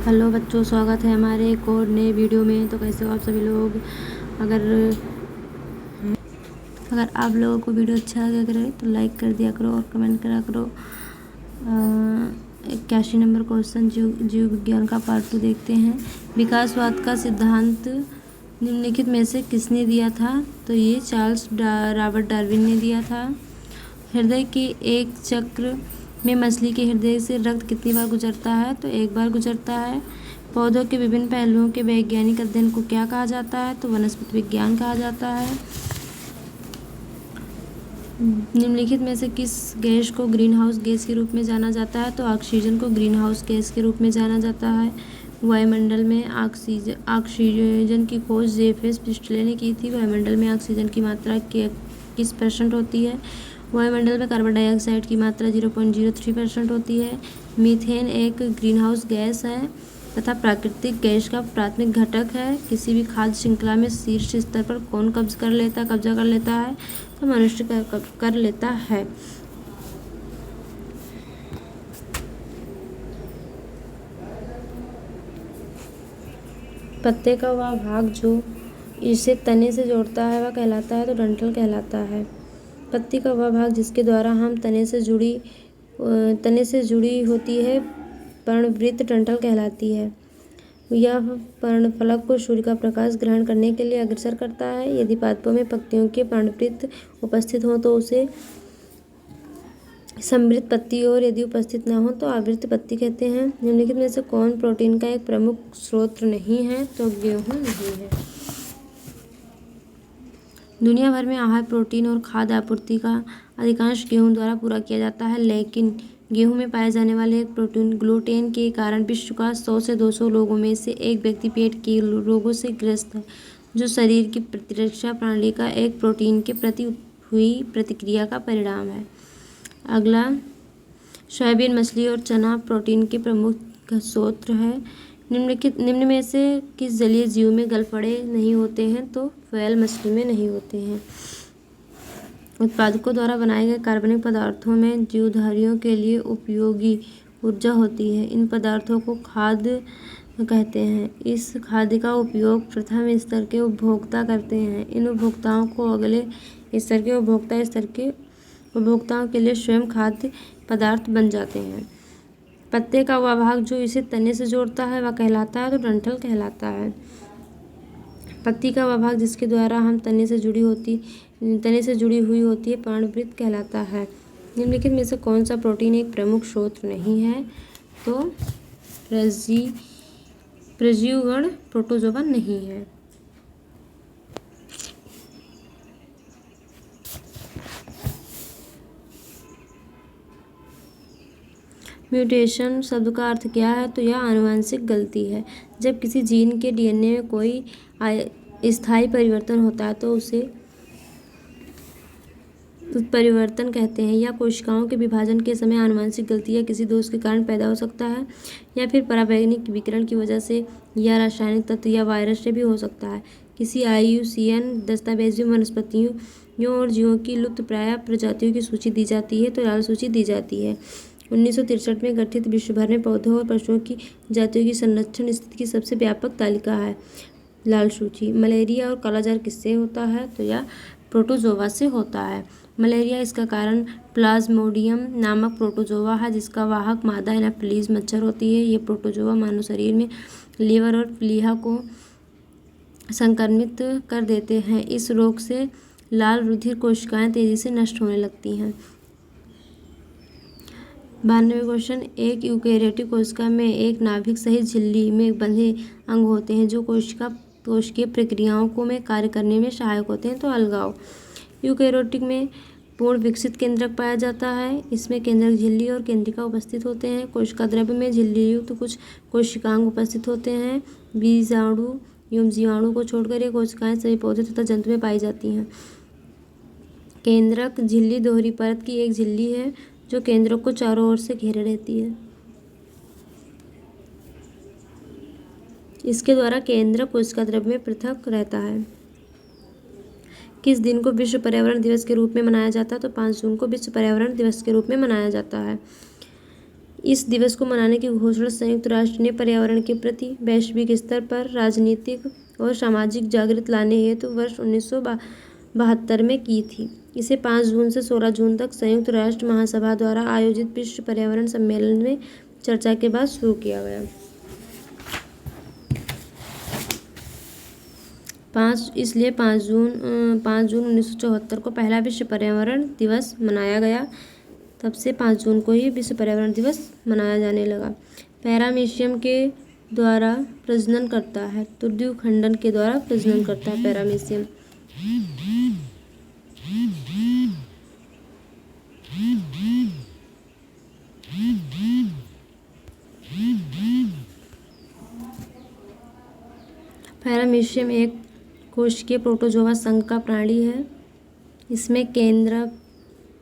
Hello बच्चों, स्वागत है हमारे एक और नए वीडियो में। तो कैसे हो आप सभी लोग। अगर अगर आप लोगों को वीडियो अच्छा लगा करे तो लाइक कर दिया करो और कमेंट करा करो। 81 नंबर क्वेश्चन जीव विज्ञान का पार्ट 2 देखते हैं। विकासवाद का सिद्धांत निम्नलिखित में से किसने दिया था? तो ये चार्ल्स रॉबर्ट डार्विन ने दिया था। हृदय के एक चक्र में मछली के हृदय से रक्त कितनी बार गुजरता है? तो एक बार गुजरता है। पौधों के विभिन्न पहलुओं के वैज्ञानिक अध्ययन को क्या कहा जाता है? तो वनस्पति विज्ञान कहा जाता है। निम्नलिखित में से किस गैस को ग्रीन हाउस गैस के रूप में जाना जाता है? तो ऑक्सीजन को ग्रीन हाउस गैस के रूप में जाना जाता है। वायुमंडल में ऑक्सीजन की खोज जेफेस प्रिस्टले ने की थी। वायुमंडल में ऑक्सीजन की मात्रा किस % होती है? वायुमंडल में कार्बन डाइऑक्साइड की मात्रा 0.03% होती है। मीथेन एक ग्रीनहाउस गैस है तथा प्राकृतिक गैस का प्राथमिक घटक है। किसी भी खाद्य श्रृंखला में शीर्ष स्तर पर कौन कब्जा कर लेता है? तो मनुष्य कर लेता है। पत्ते का वह भाग जो इसे तने से जोड़ता है वह कहलाता है, तो डंठल कहलाता है। पत्ती का वह भाग जिसके द्वारा हम तने से जुड़ी होती है पर्णवृत्त डंठल कहलाती है। यह पर्णफलक को सूर्य का प्रकाश ग्रहण करने के लिए अग्रसर करता है। यदि पादपों में पत्तियों के पर्णवृत्त उपस्थित हों तो उसे समृद्ध पत्ती, और यदि उपस्थित न हो तो आवृत्त पत्ती कहते हैं। निम्नलिखित में से कौन प्रोटीन का एक प्रमुख स्रोत नहीं है? तो गेहूं नहीं है। दुनिया भर में आहार, प्रोटीन और खाद्य आपूर्ति का अधिकांश गेहूं द्वारा पूरा किया जाता है, लेकिन गेहूं में पाए जाने वाले एक प्रोटीन ग्लूटेन के कारण विश्व का 100 से 200 लोगों में से एक व्यक्ति पेट के रोगों से ग्रस्त है, जो शरीर की प्रतिरक्षा प्रणाली का एक प्रोटीन के प्रति हुई प्रतिक्रिया का परिणाम है। अगला, सोयाबीन, मछली और चना प्रोटीन के प्रमुख स्रोत है। निम्न में से किस जलीय जीव में गलफड़े नहीं होते हैं? तो व्हेल मछली में नहीं होते हैं। उत्पादकों द्वारा बनाए गए कार्बनिक पदार्थों में जीवधारियों के लिए उपयोगी ऊर्जा होती है। इन पदार्थों को खाद्य कहते हैं। इस खाद्य का उपयोग प्रथम स्तर के उपभोक्ता करते हैं। इन उपभोक्ताओं को अगले स्तर के उपभोक्ताओं के लिए स्वयं खाद्य पदार्थ बन जाते हैं। पत्ते का वह भाग जो इसे तने से जोड़ता है वह कहलाता है, तो डंठल कहलाता है। पत्ती का वह भाग जिसके द्वारा हम तने से जुड़ी हुई होती है पर्णवृत्त कहलाता है। निम्नलिखित में से कौन सा प्रोटीन एक प्रमुख स्रोत नहीं है? तो प्रजीवगण प्रोटोजोआ नहीं है। म्यूटेशन शब्द का अर्थ क्या है? तो यह आनुवंशिक गलती है। जब किसी जीन के डीएनए में कोई स्थायी परिवर्तन होता है तो उसे उत्परिवर्तन कहते हैं। यह कोशिकाओं के विभाजन के समय आनुवंशिक गलती या किसी दोष के कारण पैदा हो सकता है, या फिर पराबैंगनी विकिरण की वजह से, या रासायनिक तत्व या वायरस से भी हो सकता है। किसी IUCN दस्तावेज में वनस्पतियों और जीवों की लुप्तप्राय प्रजातियों की सूची दी जाती है, तो लाल सूची दी जाती है। 1963 में गठित विश्व भर में पौधों और पशुओं की जातियों की संरक्षण स्थिति की सबसे व्यापक तालिका है लाल सूची। मलेरिया और कालाजार किससे होता है? तो यह प्रोटोजोआ से होता है। मलेरिया, इसका कारण प्लाज्मोडियम नामक प्रोटोजोआ है, जिसका वाहक मादा एनाफिलीज मच्छर होती है। ये प्रोटोजोआ मानव शरीर में लीवर और प्लीहा को संक्रमित कर देते हैं। इस रोग से लाल रुधिर कोशिकाएं तेजी से नष्ट होने लगती हैं। 92 क्वेश्चन, एक यूकेरियोटिक कोशिका में एक नाभिक सहित झिल्ली में बंधे अंग होते हैं जो कोशिकीय प्रक्रियाओं को में कार्य करने में सहायक होते हैं, तो अलगाव। यूकेरियोटिक में पूर्ण विकसित केंद्रक पाया जाता है। इसमें केंद्रक झिल्ली और केंद्रिका उपस्थित होते हैं। कोशिका द्रव्य में झिल्ली युक्त कुछ कोशिकांग उपस्थित होते हैं। बीजाणु एवं जीवाणु को छोड़कर ये कोशिकाएं सभी पौधे तथा जंतु में पाई जाती हैं। केंद्रक झिल्ली दोहरी परत की एक झिल्ली है जो केंद्रक को चारों ओर से घेरे रहती है। इसके द्वारा केंद्रक कोशिका द्रव्य में पृथक रहता है। किस दिन को विश्व पर्यावरण दिवस के रूप में मनाया जाता है? तो 5 जून को विश्व पर्यावरण दिवस के रूप में मनाया जाता है। इस दिवस को मनाने की घोषणा संयुक्त राष्ट्र ने पर्यावरण के प्रति वैश्विक स्तर पर राजनीतिक और सामाजिक जागृति लाने हेतु वर्ष 1972 में की थी। इसे 5 जून से 16 जून तक संयुक्त राष्ट्र महासभा द्वारा आयोजित विश्व पर्यावरण सम्मेलन में चर्चा के बाद शुरू किया गया। 5 जून 1974 को पहला विश्व पर्यावरण दिवस मनाया गया। तब से 5 जून को ही विश्व पर्यावरण दिवस मनाया जाने लगा। पैरामीशियम के द्वारा प्रजनन करता है। तुरदीव खंडन के द्वारा प्रजनन करता है पैरामीशियम। पैरामीशियम एक कोशिकीय प्रोटोजोआ संघ का प्राणी है। इसमें केंद्रक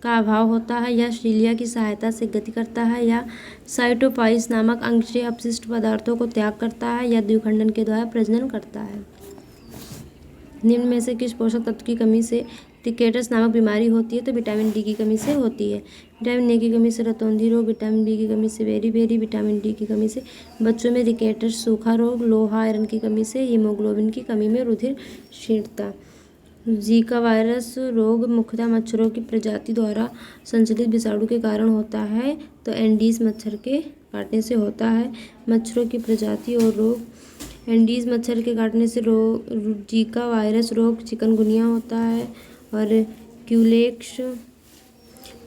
का अभाव होता है या शीलिया की सहायता से गति करता है या साइटोपाइस नामक अंग से अपशिष्ट पदार्थों को त्याग करता है या द्विखंडन के द्वारा प्रजनन करता है। निम्न में से किस पोषक तत्व की कमी से रिकेटस नामक बीमारी होती है? तो विटामिन डी की कमी से होती है। विटामिन ए की कमी से रतौंधी रोग, विटामिन बी की कमी से बेरी, विटामिन डी की कमी से बच्चों में रिकेटस, सूखा रोग, लोहा आयरन की कमी से हीमोग्लोबिन की कमी में रुधिर क्षीणता। जीका वायरस रोग मुख्यतः मच्छरों की प्रजाति द्वारा संचलित विषाणु के कारण होता है। तो एंडीज मच्छर के काटने से होता है। मच्छरों की प्रजाति और रोग। एंडीज मच्छर के काटने से जीका वायरस रोग चिकनगुनिया होता है और क्यूलेक्स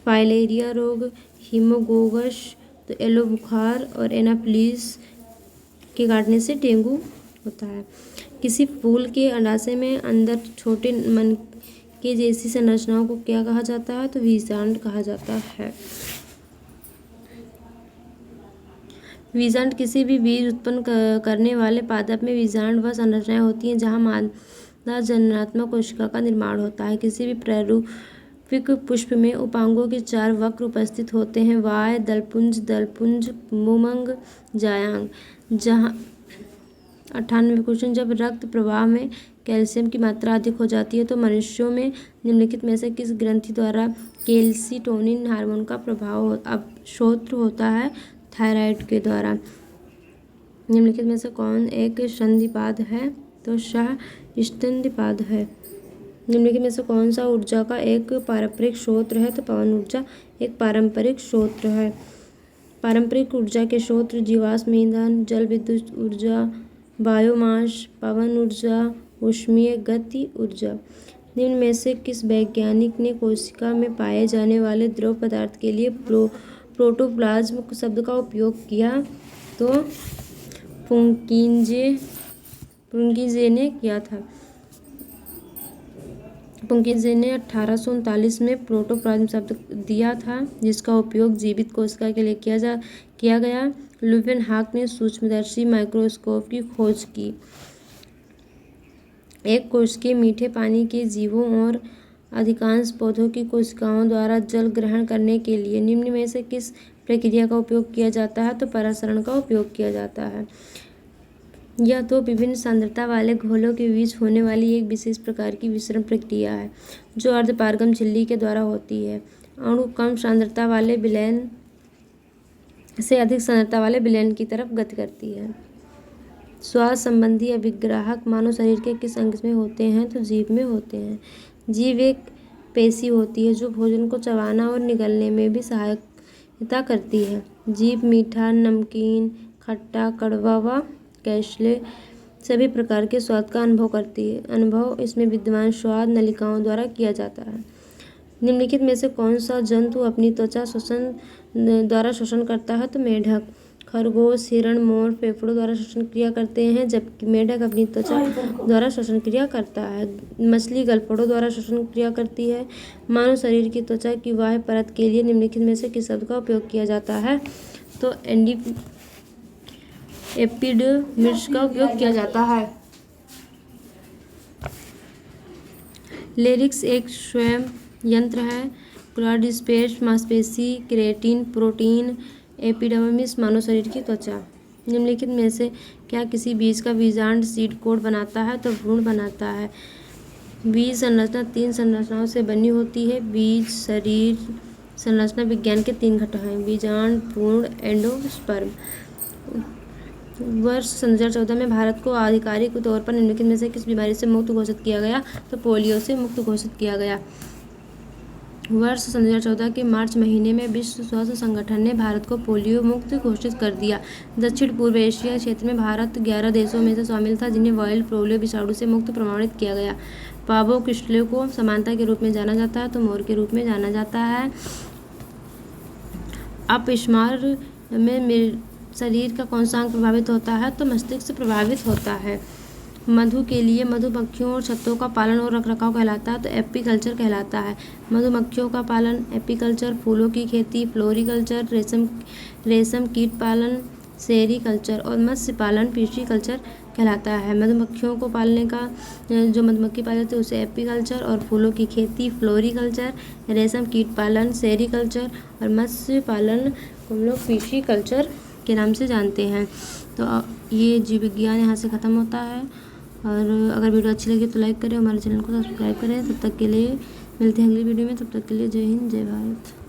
फाइलेरिया रोग, हीमोगोगस तो येलो बुखार और एनाफिलीज के काटने से डेंगू होता है। किसी फूल के अंडाशय में अंदर छोटे मन के जैसी संरचनाओं को क्या कहा जाता है? तो वीजांड कहा जाता है। वीजांड किसी भी बीज उत्पन्न करने वाले पादप में वीजांड वह संरचनाएं होती हैं जहां मादा जननात्मक कोशिका का निर्माण होता है। किसी भी प्रारूपिक पुष्प में उपांगों के 4 वक्र उपस्थित होते हैं, वाय, दलपुंज, पुमंग, जायांग। जहां 98 क्वेश्चन, जब रक्त प्रवाह में कैल्शियम की मात्रा अधिक हो जाती है तो मनुष्यों में निम्नलिखित में से किस ग्रंथि द्वारा कैल्सिटोनिन हार्मोन का प्रभाव स्रोत होता है? थायराइड के द्वारा। निम्नलिखित में से कौन एक संधिपाद है? तो शाह स्तंधिपाद है। निम्नलिखित में से कौन सा ऊर्जा का एक पारंपरिक स्रोत है? तो पवन ऊर्जा एक पारंपरिक स्रोत है। पारंपरिक ऊर्जा के स्रोत जीवाश्म ईंधन, जल विद्युत ऊर्जा, बायोमास, पवन ऊर्जा, ऊष्मीय गति ऊर्जा। निम्न में से किस वैज्ञानिक ने कोशिका में पाए जाने वाले द्रव पदार्थ के लिए प्रोटोप्लाज्म शब्द का उपयोग किया? तो पुंकिजे ने किया था। पुंकिजे ने 1839 में प्रोटोप्लाज्म शब्द दिया था जिसका उपयोग जीवित कोशिका के लिए किया गया। लुवेनहाक ने सूक्ष्मदर्शी माइक्रोस्कोप की खोज की। एक कोशिकीय मीठे पानी के जीवों और अधिकांश पौधों की कोशिकाओं द्वारा जल ग्रहण करने के लिए निम्न में से किस प्रक्रिया का उपयोग किया जाता है? तो परासरण का उपयोग किया जाता है। यह 2 विभिन्न सांद्रता वाले घोलों के बीच होने वाली एक विशेष प्रकार की विसरण प्रक्रिया है जो अर्धपारगम झिल्ली के द्वारा होती है। अणु कम सांद्रता वाले विलयन से अधिक सांद्रता वाले विलयन की तरफ गति करती है। स्वाद संबंधी अभिग्राहक मानव शरीर के किस अंग में होते हैं? तो जीभ में होते हैं। जीभ एक पेशी होती है जो भोजन को चबाना और निगलने में भी सहायता करती है। जीभ मीठा, नमकीन, खट्टा, कड़वा व कैशले सभी प्रकार के स्वाद का अनुभव करती है। अनुभव इसमें विद्यमान स्वाद नलिकाओं द्वारा किया जाता है। निम्नलिखित में से कौन सा जंतु अपनी त्वचा द्वारा शोषण करता है? तो मेढक। खरगोश, हिरण, मोर फेफड़ों द्वारा श्वसन क्रिया करते हैं जबकि मेढक अपनी त्वचा द्वारा श्वसन क्रिया करता है। मछली गलफड़ों द्वारा श्वसन क्रिया करती है। मानव शरीर की त्वचा की बाह्य परत के लिए निम्नलिखित में से किस शब्द का उपयोग किया जाता है? तो एपिडर्मिस का उपयोग किया जाता है। लेरिक्स एक स्वयं यंत्र है। क्लॉइडस्पेस मांसपेशी, केराटिन, प्रोटीन, एपिडर्मिस मानव शरीर की त्वचा। निम्नलिखित में से क्या किसी बीज का बीजांड सीड कोड बनाता है? तो भ्रूण बनाता है। बीज संरचना 3 संरचनाओं से बनी होती है। बीज, शरीर संरचना विज्ञान के 3 घटक हैं, बीजांड, भ्रूण, एंडोस्पर्म। वर्ष सन 2014 में भारत को आधिकारिक तौर पर निम्नलिखित में से किस बीमारी से मुक्त घोषित किया गया? तो पोलियो से मुक्त घोषित किया गया। वर्ष सन 2014 के मार्च महीने में विश्व स्वास्थ्य संगठन ने भारत को पोलियो मुक्त घोषित कर दिया। दक्षिण पूर्व एशिया क्षेत्र में भारत 11 देशों में से शामिल था जिन्हें वाइल्ड पोलियो विषाणु से मुक्त प्रमाणित किया गया। पावो क्रिस्टलो को समानता के रूप में जाना जाता है तो मोर के रूप में जाना जाता है। अपस्मार में शरीर का कौन सा अंग प्रभावित होता है? तो मस्तिष्क प्रभावित होता है। मधु के लिए मधुमक्खियों और छत्तों का पालन और रखरखाव कहलाता है तो एपीकल्चर कहलाता है। मधुमक्खियों का पालन एपीकल्चर, फूलों की खेती फ्लोरिकल्चर, रेशम कीट पालन सेरीकल्चर और मत्स्य पालन फिशीकल्चर कहलाता है। मधुमक्खियों को पालने का जो मधुमक्खी पाली जाती है उसे एपीकल्चर और फूलों की खेती फ्लोरिकल्चर, रेशम कीट पालन सेरीकल्चर और मत्स्य पालन को हम लोग फिशीकल्चर के नाम से जानते हैं। तो ये जीव विज्ञान यहाँ से ख़त्म होता है। और अगर वीडियो अच्छी लगी तो लाइक करें, हमारे चैनल को सब्सक्राइब करें। तब तक के लिए मिलते हैं अगली वीडियो में। तब तक के लिए जय हिंद, जय भारत।